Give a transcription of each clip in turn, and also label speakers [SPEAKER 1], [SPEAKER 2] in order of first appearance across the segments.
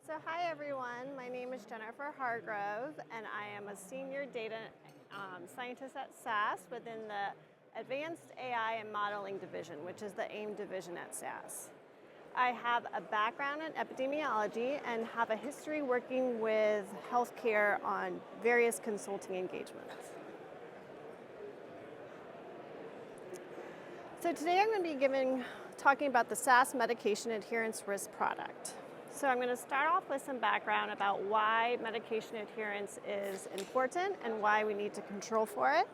[SPEAKER 1] So hi everyone, my name is Jennifer Hargrove and I am a senior data scientist at SAS within the Advanced AI and Modeling Division, which is the AIM division at SAS. I have a background in epidemiology and have a history working with healthcare on various consulting engagements. So today I'm going to be talking about the SAS medication adherence risk product. So I'm going to start off with some background about why medication adherence is important and why we need to control for it.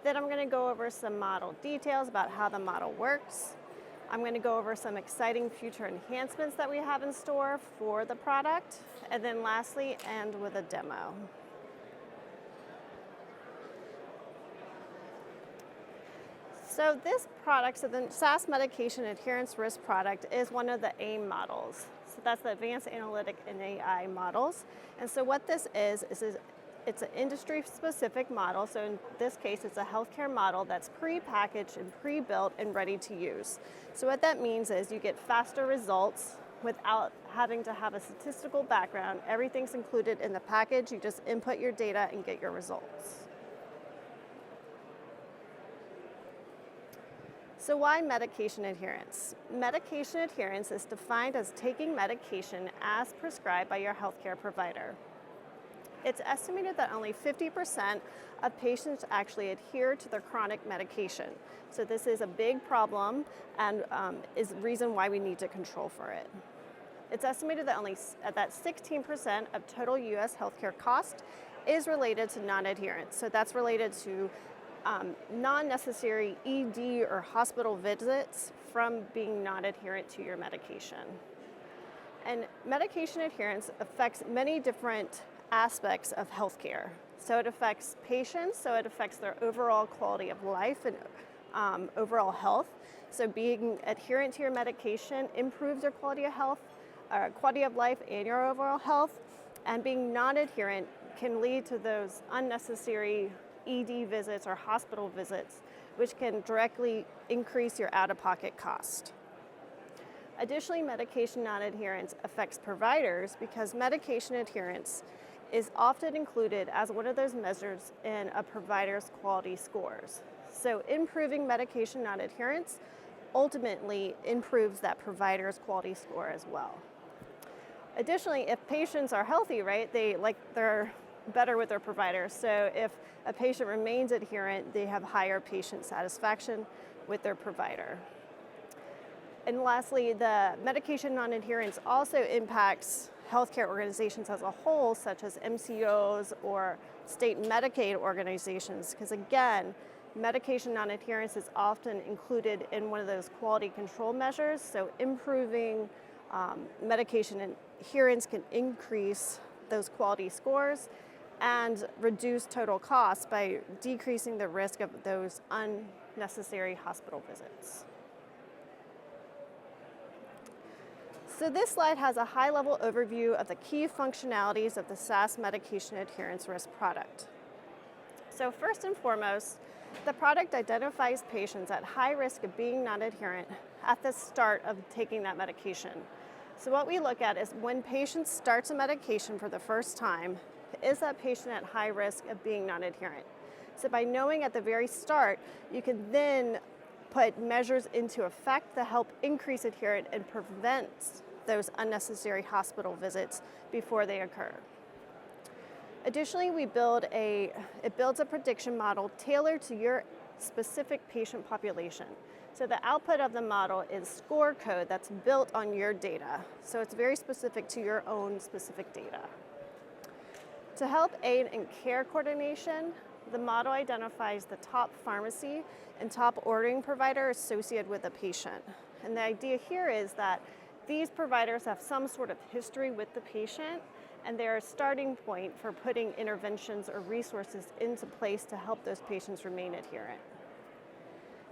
[SPEAKER 1] Then I'm going to go over some model details about how the model works. I'm going to go over some exciting future enhancements that we have in store for the product. And then lastly, end with a demo. So this product, so the SAS medication adherence risk product is one of the AIM models. So that's the Advanced Analytic and AI models. And so what this is it's an industry-specific model. So in this case, it's a healthcare model that's pre-packaged and pre-built and ready to use. So what that means is you get faster results without having to have a statistical background. Everything's included in the package. You just input your data and get your results. So why medication adherence? Medication adherence is defined as taking medication as prescribed by your healthcare provider. It's estimated that only 50% of patients actually adhere to their chronic medication. So this is a big problem and is the reason why we need to control for it. It's estimated that only 16% of total US healthcare cost is related to non-adherence. So that's related to non-necessary ED or hospital visits from being non-adherent to your medication. And medication adherence affects many different aspects of healthcare. So it affects patients, so it affects their overall quality of life and overall health. So being adherent to your medication improves your quality of health, quality of life and your overall health. And being non-adherent can lead to those unnecessary ED visits or hospital visits, which can directly increase your out-of-pocket cost. Additionally, medication non-adherence affects providers because medication adherence is often included as one of those measures in a provider's quality scores. So improving medication non-adherence ultimately improves that provider's quality score as well. Additionally, if patients are healthy, right, they're better with their provider. So if a patient remains adherent, they have higher patient satisfaction with their provider. And lastly, the medication non-adherence also impacts healthcare organizations as a whole, such as MCOs or state Medicaid organizations, because again, medication non-adherence is often included in one of those quality control measures. So improving medication adherence can increase those quality scores and reduce total costs by decreasing the risk of those unnecessary hospital visits. So this slide has a high-level overview of the key functionalities of the SAS medication adherence risk product. So first and foremost, the product identifies patients at high risk of being non-adherent at the start of taking that medication. So what we look at is when patients start a medication for the first time, is that patient at high risk of being non-adherent? So by knowing at the very start, you can then put measures into effect that help increase adherence and prevent those unnecessary hospital visits before they occur. Additionally, it builds a prediction model tailored to your specific patient population. So the output of the model is score code that's built on your data. So it's very specific to your own specific data. To help aid in care coordination, the model identifies the top pharmacy and top ordering provider associated with a patient. And the idea here is that these providers have some sort of history with the patient, and they're a starting point for putting interventions or resources into place to help those patients remain adherent.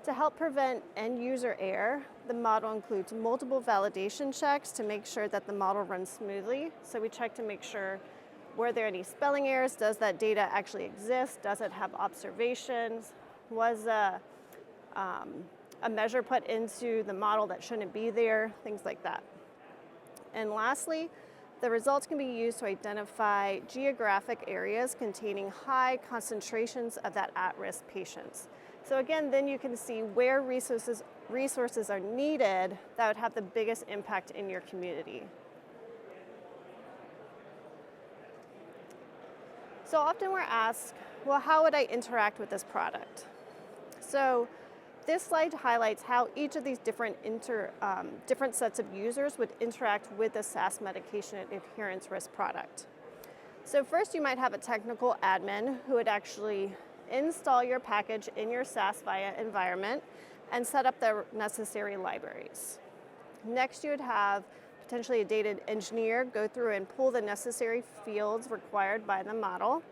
[SPEAKER 1] To help prevent end-user error, the model includes multiple validation checks to make sure that the model runs smoothly. So we check to make sure, were there any spelling errors? Does that data actually exist? Does it have observations? Was a measure put into the model that shouldn't be there? Things like that. And lastly, The results can be used to identify geographic areas containing high concentrations of that at-risk patients. So again, then you can see where resources are needed that would have the biggest impact in your community. So often we're asked, well, how would I interact with this product? So this slide highlights how each of these different sets of users would interact with the SAS medication adherence risk product. So first you might have a technical admin who would actually install your package in your SAS Viya environment and set up the necessary libraries. Next you would have potentially a data engineer go through and pull the necessary fields required by the model.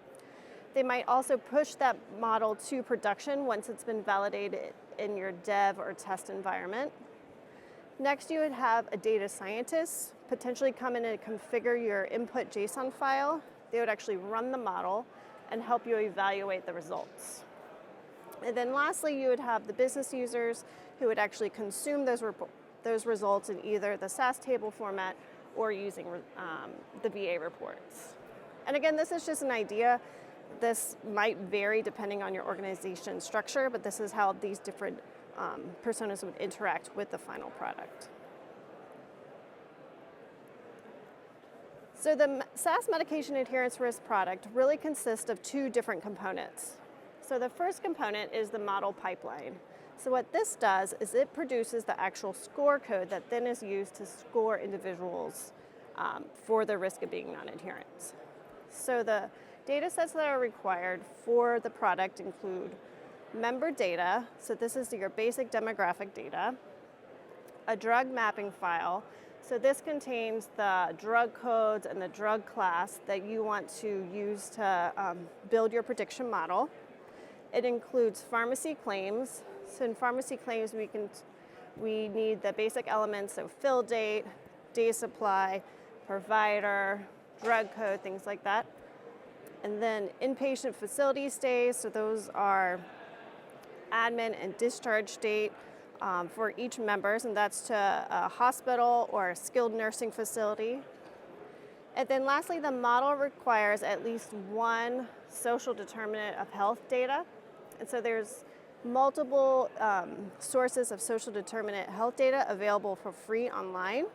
[SPEAKER 1] They might also push that model to production once it's been validated in your dev or test environment. Next, you would have a data scientist potentially come in and configure your input JSON file. They would actually run the model and help you evaluate the results. And then lastly, you would have the business users who would actually consume those results in either the SAS table format or using the VA reports. And again, this is just an idea. This might vary depending on your organization structure, but this is how these different personas would interact with the final product. So the SAS medication adherence risk product really consists of two different components. So the first component is the model pipeline. So what this does is it produces the actual score code that then is used to score individuals for the risk of being non-adherent. So the data sets that are required for the product include member data, so this is your basic demographic data, a drug mapping file, so this contains the drug codes and the drug class that you want to use to build your prediction model. It includes pharmacy claims, so in pharmacy claims we need the basic elements, so fill date, day supply, provider, drug code, things like that. And then inpatient facility stays, so those are admin and discharge date for each members, and that's to a hospital or a skilled nursing facility. And then lastly, the model requires at least one social determinant of health data. And so there's multiple sources of social determinant health data available for free online.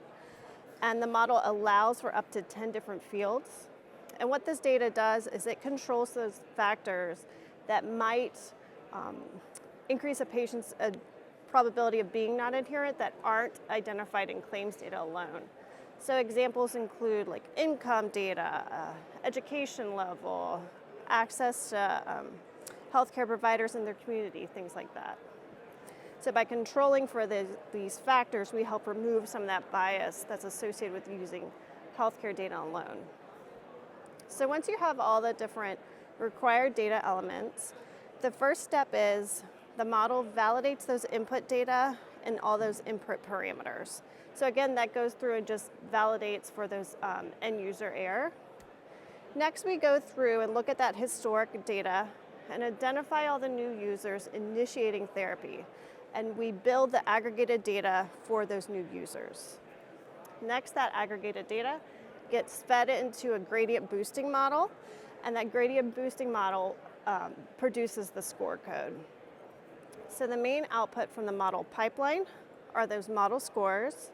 [SPEAKER 1] And the model allows for up to 10 different fields. And what this data does is it controls those factors that might increase a patient's probability of being non-adherent that aren't identified in claims data alone. So examples include like income data, education level, access to healthcare providers in their community, things like that. So by controlling for these factors, we help remove some of that bias that's associated with using healthcare data alone. So once you have all the different required data elements, the first step is the model validates those input data and all those input parameters. So again, that goes through and just validates for those end user error. Next, we go through and look at that historic data and identify all the new users initiating therapy. And we build the aggregated data for those new users. Next, that aggregated data gets fed into a gradient boosting model, and that gradient boosting model produces the score code. So the main output from the model pipeline are those model scores.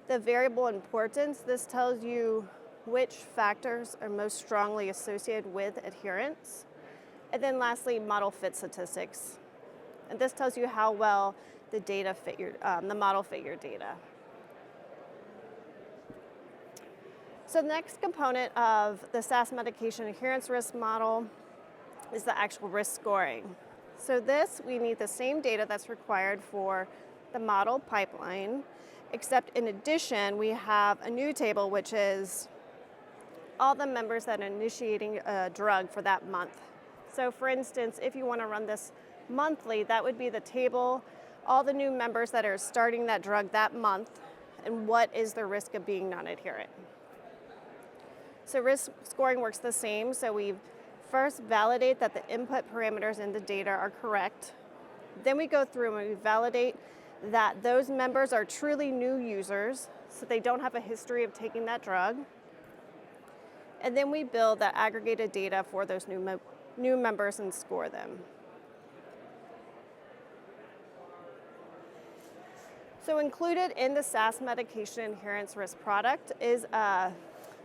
[SPEAKER 1] The variable importance, this tells you which factors are most strongly associated with adherence. And then lastly, model fit statistics. And this tells you how well the model fit your data. So the next component of the SAS medication adherence risk model is the actual risk scoring. So we need the same data that's required for the model pipeline, except in addition, we have a new table, which is all the members that are initiating a drug for that month. So for instance, if you want to run this monthly, that would be the table, all the new members that are starting that drug that month, and what is the risk of being non-adherent. So risk scoring works the same. So we first validate that the input parameters in the data are correct. Then we go through and we validate that those members are truly new users, so they don't have a history of taking that drug. And then we build that aggregated data for those new members and score them. So included in the SAS medication adherence risk product is a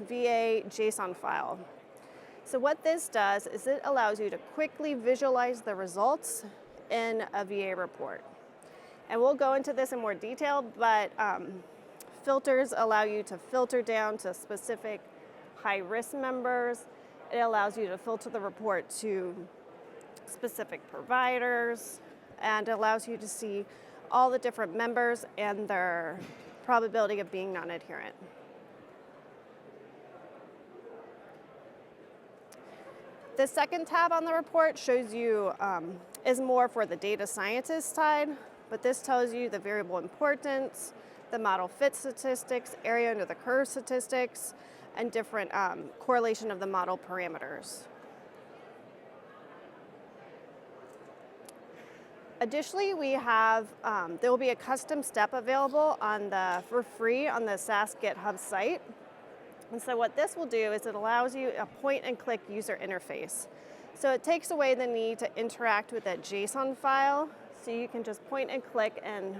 [SPEAKER 1] VA JSON file. So what this does is it allows you to quickly visualize the results in a VA report. And we'll go into this in more detail, but filters allow you to filter down to specific high-risk members. It allows you to filter the report to specific providers, and allows you to see all the different members and their probability of being non-adherent. The second tab on the report shows you, is more for the data scientist side, but this tells you the variable importance, the model fit statistics, area under the curve statistics, and different correlation of the model parameters. Additionally, we have, there will be a custom step available for free on the SAS GitHub site. And so what this will do is it allows you a point and click user interface. So it takes away the need to interact with that JSON file, so you can just point and click and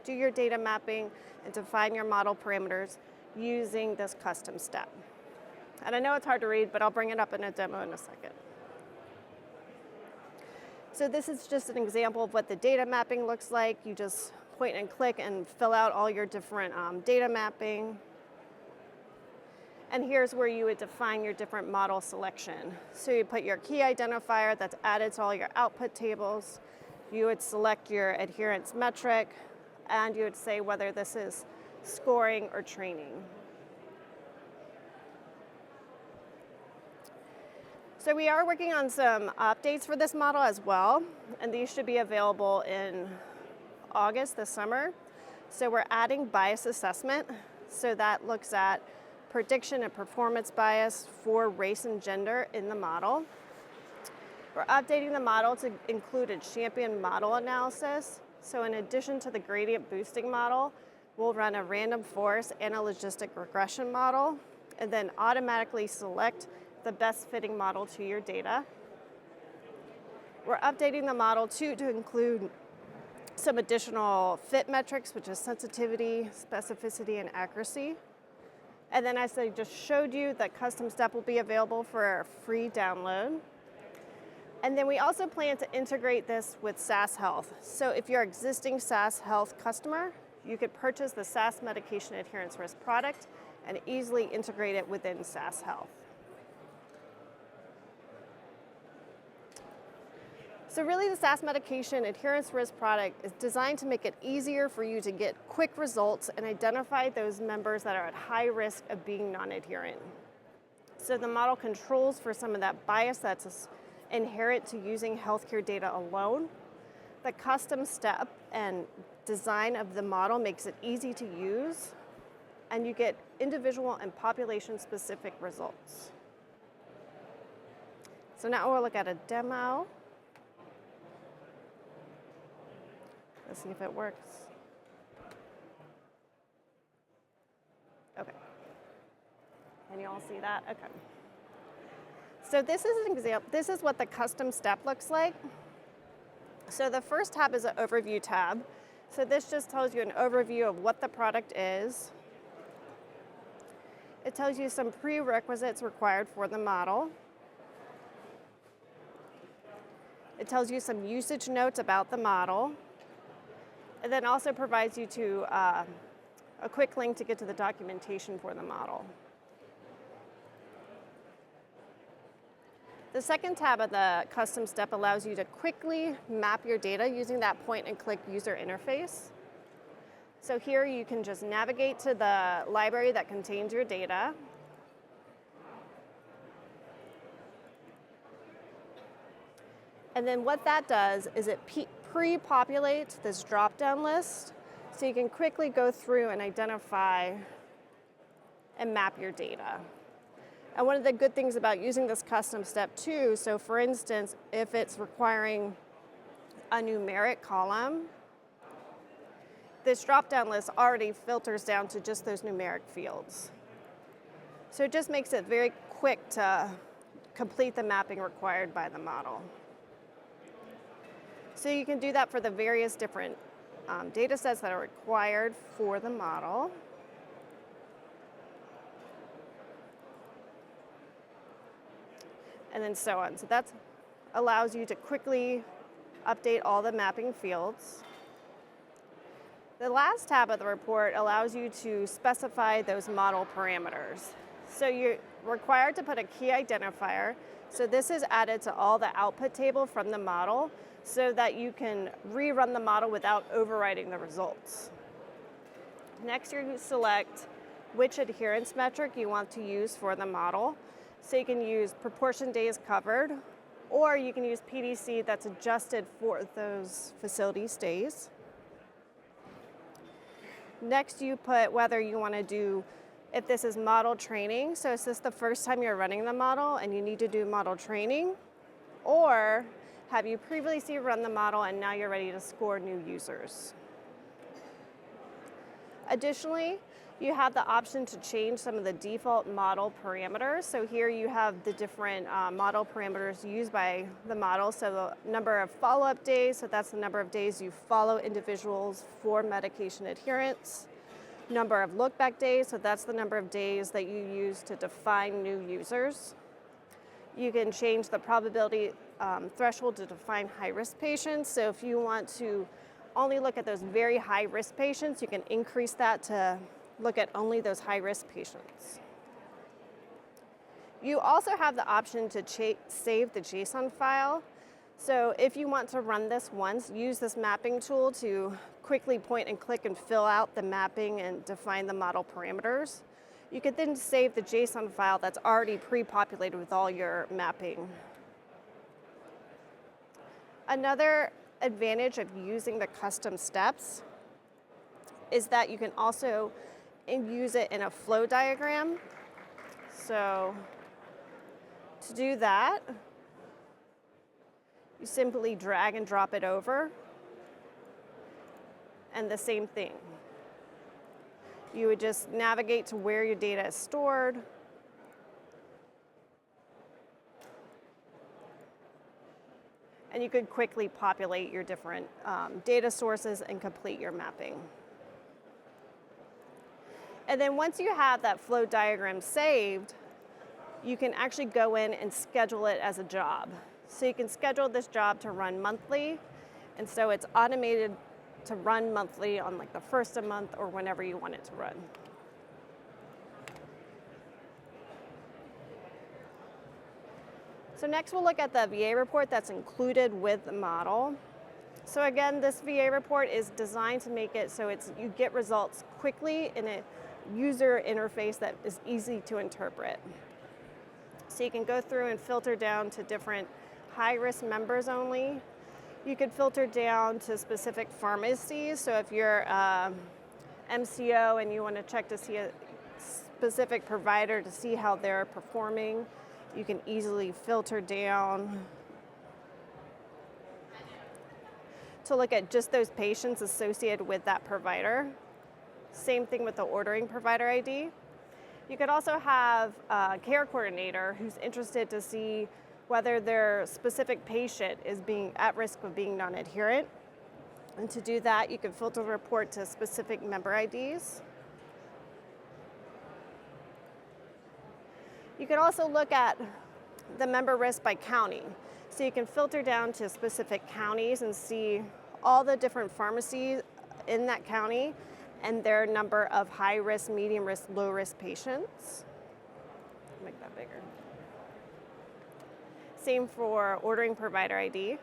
[SPEAKER 1] do your data mapping and define your model parameters using this custom step. And I know it's hard to read, but I'll bring it up in a demo in a second. So this is just an example of what the data mapping looks like. You just point and click and fill out all your different data mapping. And here's where you would define your different model selection. So you put your key identifier that's added to all your output tables. You would select your adherence metric, and you would say whether this is scoring or training. So we are working on some updates for this model as well, and these should be available in August this summer. So we're adding bias assessment, so that looks at prediction and performance bias for race and gender in the model. We're updating the model to include a champion model analysis. So in addition to the gradient boosting model, we'll run a random forest and a logistic regression model, and then automatically select the best fitting model to your data. We're updating the model too to include some additional fit metrics, which is sensitivity, specificity, and accuracy. And then as I just showed you, the custom step will be available for a free download. And then we also plan to integrate this with SAS Health. So if you're an existing SAS Health customer, you could purchase the SAS medication adherence risk product and easily integrate it within SAS Health. So really the SAS medication adherence risk product is designed to make it easier for you to get quick results and identify those members that are at high risk of being non-adherent. So the model controls for some of that bias that's inherent to using healthcare data alone. The custom step and design of the model makes it easy to use, and you get individual and population-specific results. So now we'll look at a demo. Let's see if it works. Okay. Can you all see that? Okay. So this is an example. This is what the custom step looks like. So the first tab is an overview tab. So this just tells you an overview of what the product is. It tells you some prerequisites required for the model. It tells you some usage notes about the model. And then also provides you to a quick link to get to the documentation for the model. The second tab of the custom step allows you to quickly map your data using that point and click user interface. So here you can just navigate to the library that contains your data. And then what that does is it pre-populates this drop-down list, so you can quickly go through and identify and map your data. And one of the good things about using this custom step too, so for instance, if it's requiring a numeric column, this drop-down list already filters down to just those numeric fields. So So it just makes it very quick to complete the mapping required by the model. So you can do that for the various different data sets that are required for the model. And then so on. So that allows you to quickly update all the mapping fields. The last tab of the report allows you to specify those model parameters. So you're required to put a key identifier. So this is added to all the output table from the model so that you can rerun the model without overwriting the results. Next, you select which adherence metric you want to use for the model. So you can use proportion days covered, or you can use PDC that's adjusted for those facility stays. Next, you put whether you want to do, if this is model training, so is this the first time you're running the model and you need to do model training, or have you previously run the model and now you're ready to score new users? Additionally, you have the option to change some of the default model parameters. So here you have the different model parameters used by the model. So the number of follow-up days, so that's the number of days you follow individuals for medication adherence. Number of look-back days, so that's the number of days that you use to define new users. You can change the probability threshold to define high-risk patients. So if you want to only look at those very high-risk patients, you can increase that to look at only those high-risk patients. You also have the option to save the JSON file. So if you want to run this once, use this mapping tool to quickly point and click and fill out the mapping and define the model parameters. You could then save the JSON file that's already pre-populated with all your mapping. Another advantage of using the custom steps is that you can also use it in a flow diagram. So to do that, you simply drag and drop it over, and the same thing. You would just navigate to where your data is stored, and you could quickly populate your different data sources and complete your mapping. And then once you have that flow diagram saved, you can actually go in and schedule it as a job. So you can schedule this job to run monthly, and so it's automated to run monthly on like the first of the month or whenever you want it to run. So next we'll look at the VA report that's included with the model. So again, this VA report is designed to make it so you get results quickly in a user interface that is easy to interpret. So you can go through and filter down to different high-risk members only. You could filter down to specific pharmacies. So if you're MCO and you want to check to see a specific provider to see how they're performing, you can easily filter down to look at just those patients associated with that provider. Same thing with the ordering provider ID. You could also have a care coordinator who's interested to see whether their specific patient is being at risk of being non-adherent. And to do that, you can filter the report to specific member IDs. You can also look at the member risk by county. So you can filter down to specific counties and see all the different pharmacies in that county and their number of high risk, medium risk, low risk patients. Make that bigger. Same for ordering provider ID.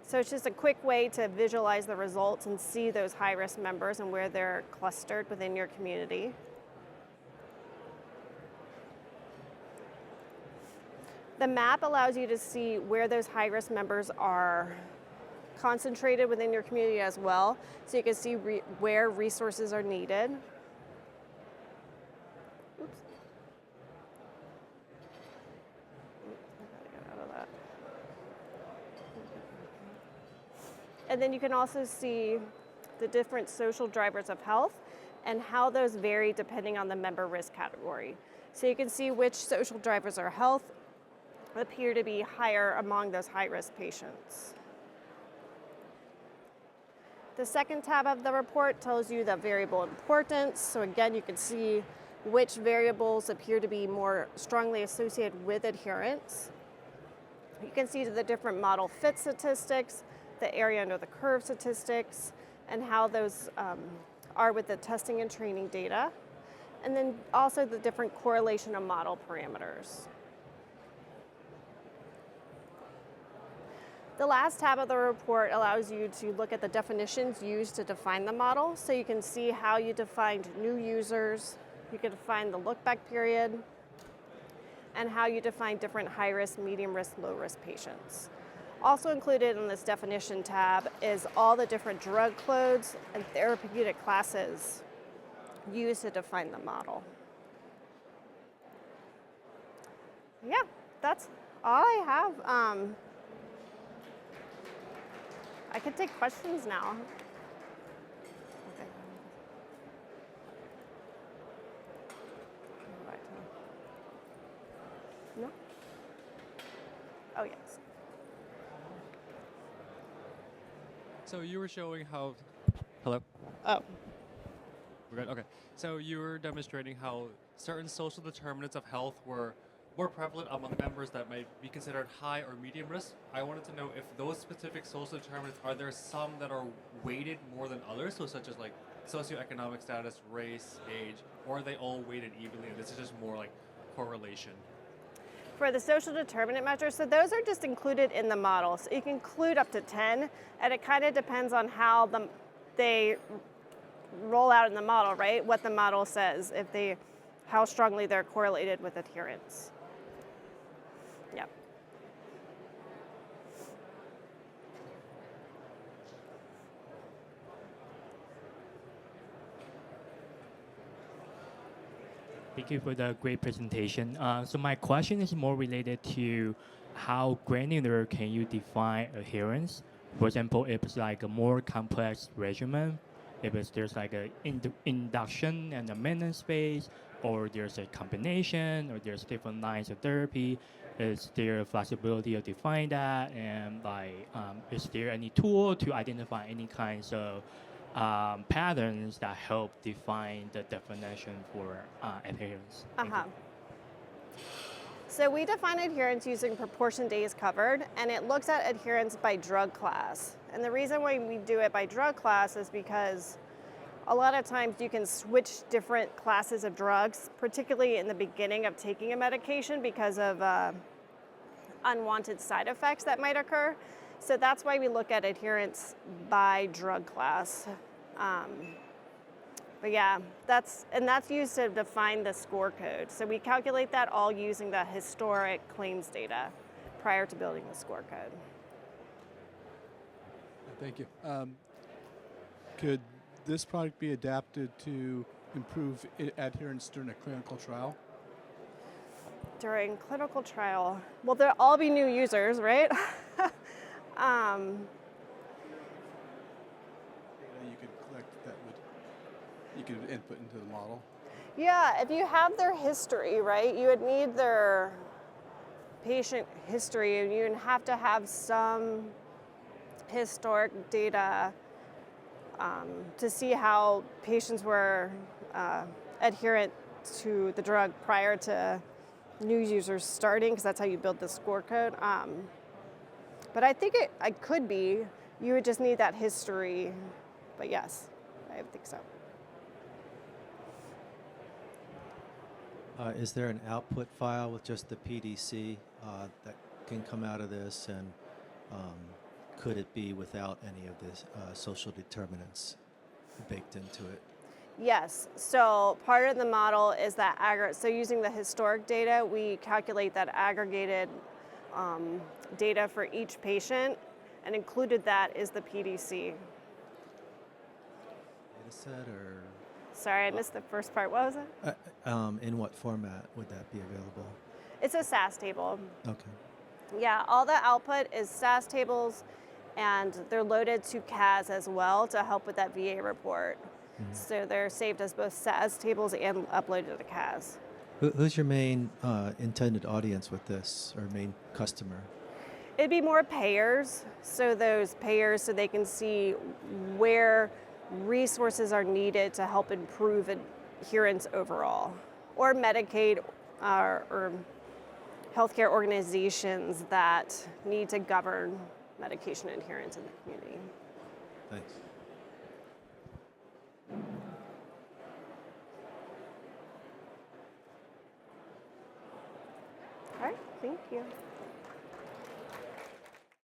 [SPEAKER 1] So it's just a quick way to visualize the results and see those high risk members and where they're clustered within your community. The map allows you to see where those high risk members are concentrated within your community as well, so you can see where resources are needed. Oops. I gotta get out of that. And then you can also see the different social drivers of health and how those vary depending on the member risk category. So you can see which social drivers of health appear to be higher among those high-risk patients. The second tab of the report tells you the variable importance. So again, you can see which variables appear to be more strongly associated with adherence. You can see the different model fit statistics, the area under the curve statistics, and how those are with the testing and training data. And then also the different correlation of model parameters. The last tab of the report allows you to look at the definitions used to define the model. So you can see how you defined new users, you can define the look back period, and how you define different high risk, medium risk, low risk patients. Also included in this definition tab is all the different drug codes and therapeutic classes used to define the model. Yeah, that's all I have. I can take questions now. Okay. No? Oh, yes.
[SPEAKER 2] So you were showing how, hello?
[SPEAKER 1] Oh.
[SPEAKER 2] We're good, okay. So you were demonstrating how certain social determinants of health were more prevalent among members that might be considered high or medium risk. I wanted to know if those specific social determinants, are there some that are weighted more than others, so such as like socioeconomic status, race, age, or are they all weighted evenly and this is just more like correlation?
[SPEAKER 1] For the social determinant measures, so those are just included in the model. So you can include up to 10, and it kind of depends on how they roll out in the model, right? What the model says, how strongly they're correlated with adherence. Yep.
[SPEAKER 3] Thank you for the great presentation. So my question is more related to how granular can you define adherence? For example, if it's like a more complex regimen, there's like a induction and a maintenance phase, or there's a combination, or there's different lines of therapy. Is there flexibility of defining that? And is there any tool to identify any kinds of patterns that help define the definition for adherence?
[SPEAKER 1] So we define adherence using proportion days covered, and it looks at adherence by drug class. And the reason why we do it by drug class is because a lot of times you can switch different classes of drugs, particularly in the beginning of taking a medication because of unwanted side effects that might occur. So that's why we look at adherence by drug class. But yeah, that's used to define the score code. So we calculate that all using the historic claims data prior to building the score code.
[SPEAKER 4] Thank you. Could this product be adapted to improve adherence during a clinical trial?
[SPEAKER 1] During clinical trial, well, there'll all be new users, right?
[SPEAKER 4] You could collect you could input into the model.
[SPEAKER 1] Yeah, if you have their history, right, you would need their patient history, and you would have to have some historic data to see how patients were adherent to the drug prior to new users starting, because that's how you build the score code. But I think it could be. You would just need that history. But yes, I think so.
[SPEAKER 5] Is there an output file with just the PDC that can come out of this, and could it be without any of the social determinants baked into it?
[SPEAKER 1] Yes, so part of the model is that so using the historic data, we calculate that aggregated data for each patient, and included that is the PDC.
[SPEAKER 5] Data set or?
[SPEAKER 1] Sorry, I missed the first part. What was it?
[SPEAKER 5] In what format would that be available?
[SPEAKER 1] It's a SAS table.
[SPEAKER 5] Okay.
[SPEAKER 1] Yeah, all the output is SAS tables, and they're loaded to CAS as well to help with that VA report. So they're saved as both SAS tables and uploaded to CAS.
[SPEAKER 5] Who's your main intended audience with this, or main customer?
[SPEAKER 1] It'd be more payers, so those payers so they can see where resources are needed to help improve adherence overall, or Medicaid or healthcare organizations that need to govern medication adherence in the community.
[SPEAKER 5] Thanks.
[SPEAKER 1] All right, thank you.